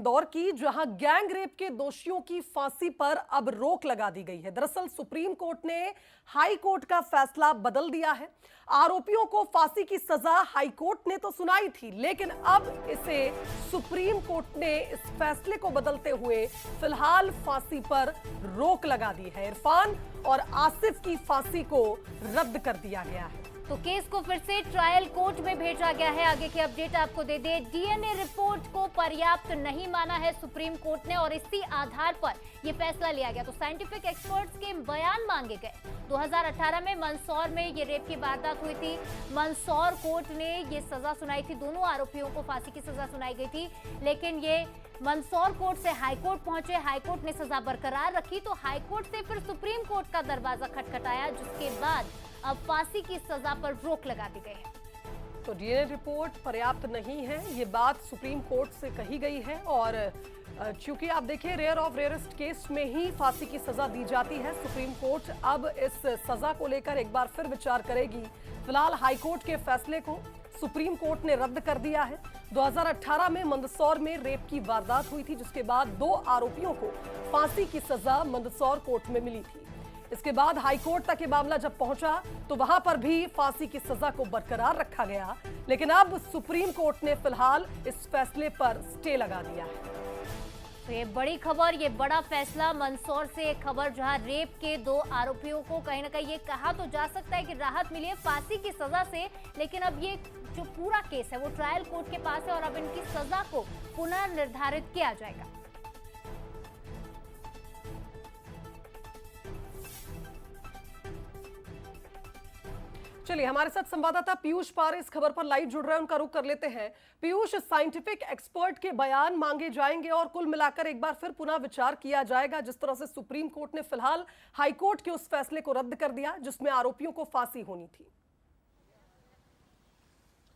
इंदौर की, जहां gang rape के दोषियों की फांसी पर अब रोक लगा दी गई है। दरअसल सुप्रीम कोर्ट ने हाई कोर्ट का फैसला बदल दिया है। आरोपियों को फांसी की सजा हाई कोर्ट ने तो सुनाई थी, लेकिन अब इसे सुप्रीम कोर्ट ने इस फैसले को बदलते हुए फिलहाल फांसी पर रोक लगा दी है। इरफान और आसिफ की फांसी को रद्द कर दिया गया है। तो केस को फिर से ट्रायल कोर्ट में भेजा गया है। आगे की अपडेट आपको दे दे। डीएनए रिपोर्ट को पर्याप्त नहीं माना है सुप्रीम कोर्ट ने और इसी आधार पर यह फैसला लिया गया। तो साइंटिफिक एक्सपर्ट्स के बयान मांगे गए। 2018 में मंदसौर में ये रेप की वारदात हुई थी। मंदसौर कोर्ट ने ये सजा सुनाई थी, दोनों आरोपियों को फांसी की सजा सुनाई गई थी, लेकिन ये मंदसौर कोर्ट से हाईकोर्ट पहुंचे। हाईकोर्ट ने सजा बरकरार रखी, तो हाईकोर्ट से फिर सुप्रीम कोर्ट का दरवाजा खटखटाया, जिसके बाद अब फांसी की सजा पर रोक लगा दी गई है। तो डीएनए रिपोर्ट पर्याप्त नहीं है, ये बात सुप्रीम कोर्ट से कही गई है। और चूंकि आप देखिए रेयर ऑफ रेयरेस्ट केस में ही फांसी की सजा दी जाती है, सुप्रीम कोर्ट अब इस सजा को लेकर एक बार फिर विचार करेगी। फिलहाल हाईकोर्ट के फैसले को सुप्रीम कोर्ट ने रद्द कर दिया है। 2018 में मंदसौर में रेप की वारदात हुई थी, जिसके बाद 2 आरोपियों को फांसी की सजा मंदसौर कोर्ट में मिली थी। इसके बाद हाईकोर्ट तक ये मामला जब पहुंचा तो वहां पर भी फांसी की सजा को बरकरार रखा गया, लेकिन अब सुप्रीम कोर्ट ने फिलहाल इस फैसले पर स्टे लगा दिया है। तो ये बड़ी खबर, ये बड़ा फैसला मंदसौर से एक खबर, जहां रेप के 2 आरोपियों को कहीं ना कहीं ये कहा तो जा सकता है कि राहत मिली है फांसी की सजा से, लेकिन अब ये जो पूरा केस है वो ट्रायल कोर्ट के पास है और अब इनकी सजा को पुनर्निर्धारित किया जाएगा। चलिए, हमारे साथ संवाददाता पीयूष पारे इस खबर पर लाइव जुड़ रहे हैं, उनका रुख कर लेते हैं। पीयूष, साइंटिफिक एक्सपर्ट के बयान मांगे जाएंगे और कुल मिलाकर एक बार फिर पुनः विचार किया जाएगा, जिस तरह से सुप्रीम कोर्ट ने फिलहाल हाईकोर्ट के उस फैसले को रद्द कर दिया जिसमें आरोपियों को फांसी होनी थी।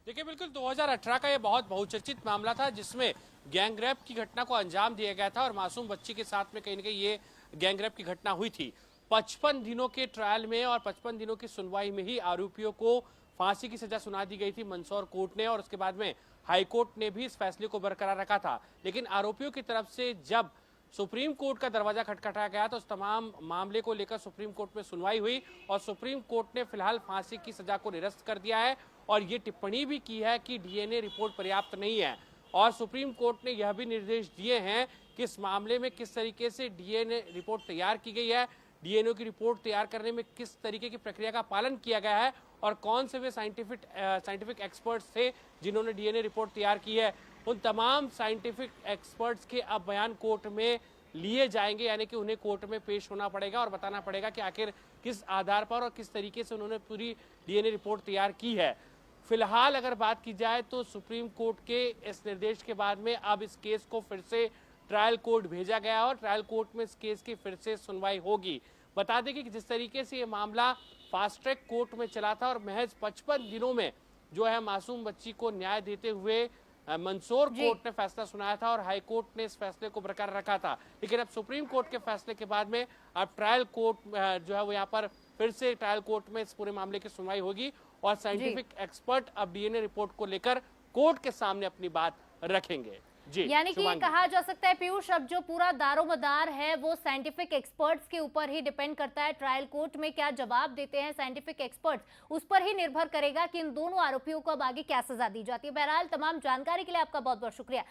देखिए, बिल्कुल 2018 का ये बहुत बहुचर्चित मामला था, जिसमें गैंग रेप की घटना को अंजाम दिया गया था और मासूम बच्ची के साथ में कहीं ना कहीं ये गैंग रेप की घटना हुई थी। 55 दिनों के ट्रायल में और 55 दिनों की सुनवाई में ही आरोपियों को फांसी की सजा सुना दी गई थी मंदसौर कोर्ट ने, और उसके बाद में हाई कोर्ट ने भी इस फैसले को बरकरार रखा था। लेकिन आरोपियों की तरफ से जब सुप्रीम कोर्ट का दरवाजा खटखटाया गया तो उस तमाम मामले को लेकर सुप्रीम कोर्ट में सुनवाई हुई और सुप्रीम कोर्ट ने फिलहाल फांसी की सजा को निरस्त कर दिया है और ये टिप्पणी भी की है कि डीएनए रिपोर्ट पर्याप्त नहीं है। और सुप्रीम कोर्ट ने यह भी निर्देश दिए हैं कि इस मामले में किस तरीके से डीएनए रिपोर्ट तैयार की गई है, डीएनए की रिपोर्ट तैयार करने में किस तरीके की प्रक्रिया का पालन किया गया है और कौन से वे साइंटिफिक एक्सपर्ट्स थे जिन्होंने डीएनए रिपोर्ट तैयार की है। उन तमाम साइंटिफिक एक्सपर्ट्स के अब बयान कोर्ट में लिए जाएंगे, यानी कि उन्हें कोर्ट में पेश होना पड़ेगा और बताना पड़ेगा कि आखिर किस आधार पर और किस तरीके से उन्होंने पूरी डीएनए रिपोर्ट तैयार की है। फिलहाल अगर बात की जाए तो सुप्रीम कोर्ट के इस निर्देश के बाद में अब इस केस को फिर से ट्रायल कोर्ट भेजा गया और ट्रायल कोर्ट में इस केस की फिर से सुनवाई होगी। बता दें कि जिस तरीके से ये मामला फास्ट ट्रैक कोर्ट में चला था और महज 55 दिनों में जो है मासूम बच्ची को न्याय देते हुए मंदसौर कोर्ट ने फैसला सुनाया था और हाई कोर्ट ने इस फैसले को बरकरार रखा था, लेकिन अब सुप्रीम कोर्ट के फैसले के बाद में अब ट्रायल कोर्ट जो है वो यहाँ पर फिर से ट्रायल कोर्ट में इस पूरे मामले की सुनवाई होगी और साइंटिफिक एक्सपर्ट अब डीएनए रिपोर्ट को लेकर कोर्ट के सामने अपनी बात रखेंगे। यानी कि ये कहा जा सकता है पीयूष, अब जो पूरा दारोमदार है वो साइंटिफिक एक्सपर्ट्स के ऊपर ही डिपेंड करता है। ट्रायल कोर्ट में क्या जवाब देते हैं साइंटिफिक एक्सपर्ट्स, उस पर ही निर्भर करेगा कि इन दोनों आरोपियों को अब आगे क्या सजा दी जाती है। बहरहाल तमाम जानकारी के लिए आपका बहुत बहुत शुक्रिया।